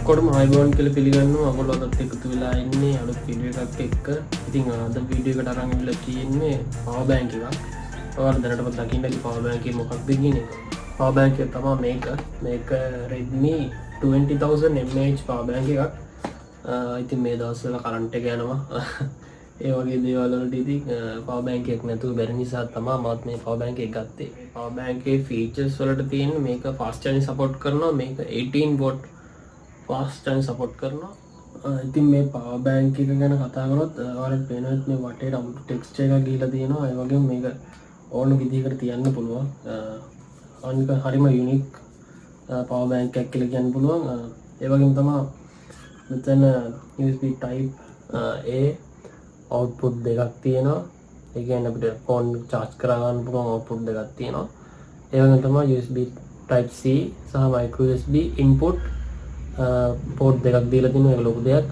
ඔක්කොටම අයිබෝන් කියලා පිළිගන්නවා. ඔයගොල්ලෝත් එකතු වෙලා ඉන්නේ අලුත් වීඩියෝ එකක් එක්ක. ඉතින් අද වීඩියෝ එකට අරන් ඉවිල්ලා තියෙන්නේ power bank එකක්. ඔයාලා දැනටම දකින්න ඇති power bank එක මොකක්ද කියන එක. power bank එක තමයි මේක Redmi 20000 mAh power bank එකක්. ඉතින් මේ දවස්වල කරන්ට් එක යනවා. ඒ වගේ දේවල් වලට ඉතින් power bank එකක් නැතුව බැරි නිසා තමයි මම මේ power bank එක ගත්තේ. power bank එකේ features වලට තියෙන මේක fast charging support කරනවා. මේක 18 watt fast charging support කරනවා. ඉතින් මේ power bank එක ගැන කතා කරොත් ඔයාලට පේනවා මේ වටේට අමුතු text එකක් ගිහලා තියෙනවා. ඒ වගේම මේක ඕන විදිහකට තියන්න පුළුවන්. අනික හරිම unique power bank එකක් කියලා කියන්න පුළුවන්. ඒ වගේම තමයි මෙතන USB type A output දෙකක් තියෙනවා. ඒ කියන්නේ අපිට phone charge කරා ගන්න පුළුවන් output දෙකක් තියෙනවා. ඒ වගේම තමයි USB type C සහ micro USB input port දෙකක් දීලා තිනවා. ඒක ලොකු දෙයක්.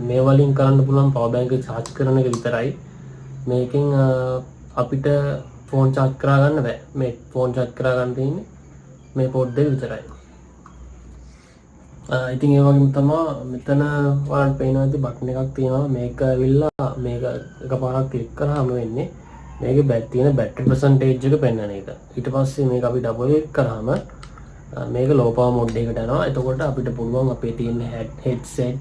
මේ වලින් කරන්න පුළුවන් power bank එක charge කරන එක විතරයි. මේකෙන් අපිට phone charge කරා ගන්න බෑ. මේ phone charge කරා ගන්න තියෙන්නේ මේ port දෙක විතරයි. ඉතින් ඒ වගේම තමයි මෙතන ඔයාලට පේනවා ඇති බටන් එකක් තියෙනවා. මේක ඇවිල්ලා මේක එකපාරක් ක්ලික් කරාම වෙන්නේ මේකේ තියෙන බැටරි percentage එක පෙන්වන එක. ඊට පස්සේ මේක අපි ඩබල් ක්ලික් කරාම මේක low power mode එකට යනවා. එතකොට අපිට පුළුවන් අපේ තියෙන headset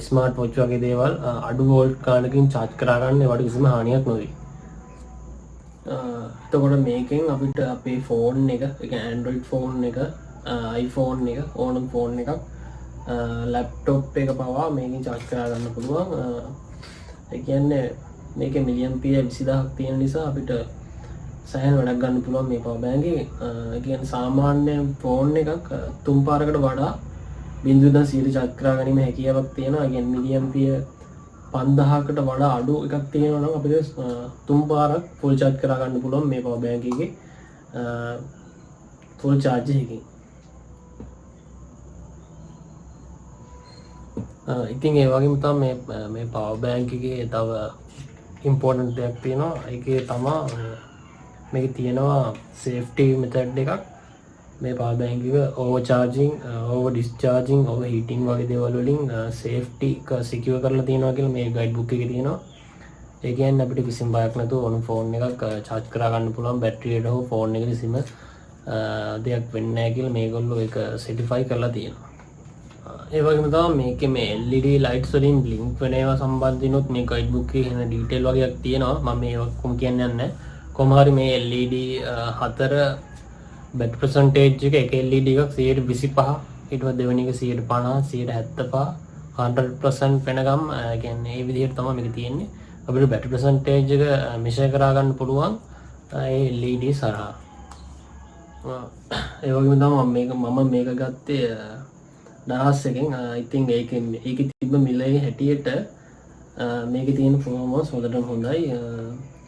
smart watch වගේ දේවල් අඩු volt ගානකින් charge කරා ගන්න ඒවට කිසිම හානියක් නොවේ. එතකොට මේකෙන් අපිට අපේ phone එක, ඒ කියන්නේ Android phone එක, iPhone එක, ඕනම phone එකක්, laptop එක පවා මේකෙන් charge කරා ගන්න පුළුවන්. ඒ කියන්නේ මේකේ milliampere 20000ක් තියෙන නිසා අපිට සෑහෙන වැඩක් ගන්න පුළුවන් මේ power bank එකේ. ඒ කියන්නේ සාමාන්‍ය phone එකක් තුන් පාරකට වඩා 0.100 charge කරා ගැනීම හැකියාවක් තියෙනවා. ඒ කියන්නේ milliampere 5000කට වඩා අඩු එකක් තියෙනවා නම් අපිට තුන් පාරක් full charge කරා ගන්න පුළුවන් මේ power bank එකේ full charge එකකින්. ඉතින් ඒ වගේම තමයි මේ power bank එකේ තව important දෙයක් තියෙනවා. ඒකේ තමයි මේක තියෙනවා safety method එකක්. මේ power bank එක over charging, over discharging, over heating වගේ දේවල් වලින් safety එක secure කරලා තියෙනවා කියලා මේ guide book එකේ තියෙනවා. ඒ කියන්නේ අපිට කිසිම බයක් නැතුව ඕන phone එකක් charge කරා ගන්න පුළුවන්. battery එකට හෝ phone එකට කිසිම දෙයක් වෙන්නේ නැහැ කියලා මේගොල්ලෝ ඒක certify කරලා තියෙනවා. ඒ වගේම තමයි මේකේ මේ LED lights වලින් blink වෙන ඒවා සම්බන්ධිනුත් මේ guide book එකේ වෙන detail වගේක් තියෙනවා. මම මේක කොහොම කියන්නේ නැහැ. කොහොම හරි මේ LED 4 battery percentage එක LED එකක් 125, ඊට පස්සේ දෙවෙනි එක 150, 175, 100% වෙනකම් කියන්නේ මේ විදිහට තමයි මේක තියෙන්නේ. අපිට battery percentage එක measure කරා ගන්න පුළුවන් ඒ LED සරහා. ඒ වගේම තමයි මම මේක ගත්තේ දහස් එකෙන්. ඉතින් ඒකේ තිබ්බ මිලේ හැටියට මේකේ තියෙන performance හොඳටම හොඳයි.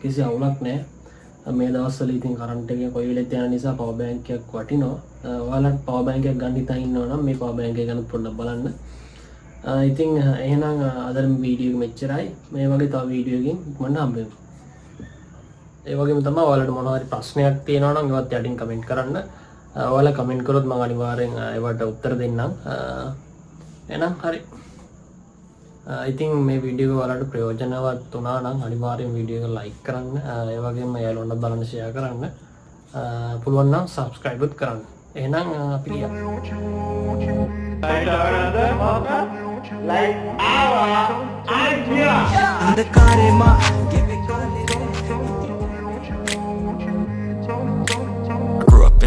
කිසි අවුලක් නැහැ. මේ දවස්වල ඉතින් කරන්ට් එක කොයි වෙලෙත් යන නිසා power bank එකක් වටිනවා. ඔයාලට power bank එකක් ගන්න හිතා ඉන්නවා නම් මේ power bank එක ගැන පොඩ්ඩක් බලන්න. ඉතින් එහෙනම් අද වීඩියෝ එක මෙච්චරයි. මේ වගේ තව වීඩියෝ එකකින් ඉක්මනට හම්බෙමු. ඒ වගේම තමයි ඔයාලට මොනවා හරි ප්‍රශ්නයක් තියෙනවා නම් ඒවත් යටින් කමෙන්ට් කරන්න. ඔයාලා කමෙන්ට් කරොත් මම අනිවාර්යෙන් ඒවට උත්තර දෙන්නම්. එහෙනම් හරි. ඉතින් මේ වීඩියෝ එක ඔයාලට ප්‍රයෝජනවත් වුණා නම් අනිවාර්යෙන් වීඩියෝ එක like කරන්න. ඒ වගේම යාළුවන්ට බලන්න share කරන්න. පුළුවන් නම් subscribe උත් කරන්න. එහෙනම් අපි ගියා.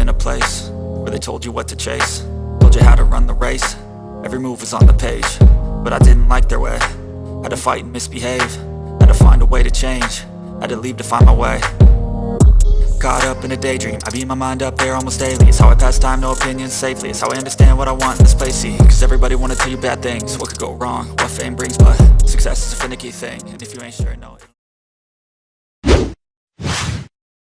In a place where they told you what to chase, told you how to run the race. Every move was on the page, but I didn't like their way. Had to fight and misbehave, had to find a way to change, had to leave to find my way. Caught up in a daydream, I beat my mind up there almost daily. It's how I pass time, no opinions safely. It's how I understand what I want in this place, see. Cause everybody wanna tell you bad things, what could go wrong, what fame brings. But success is a finicky thing, and if you ain't sure, know it.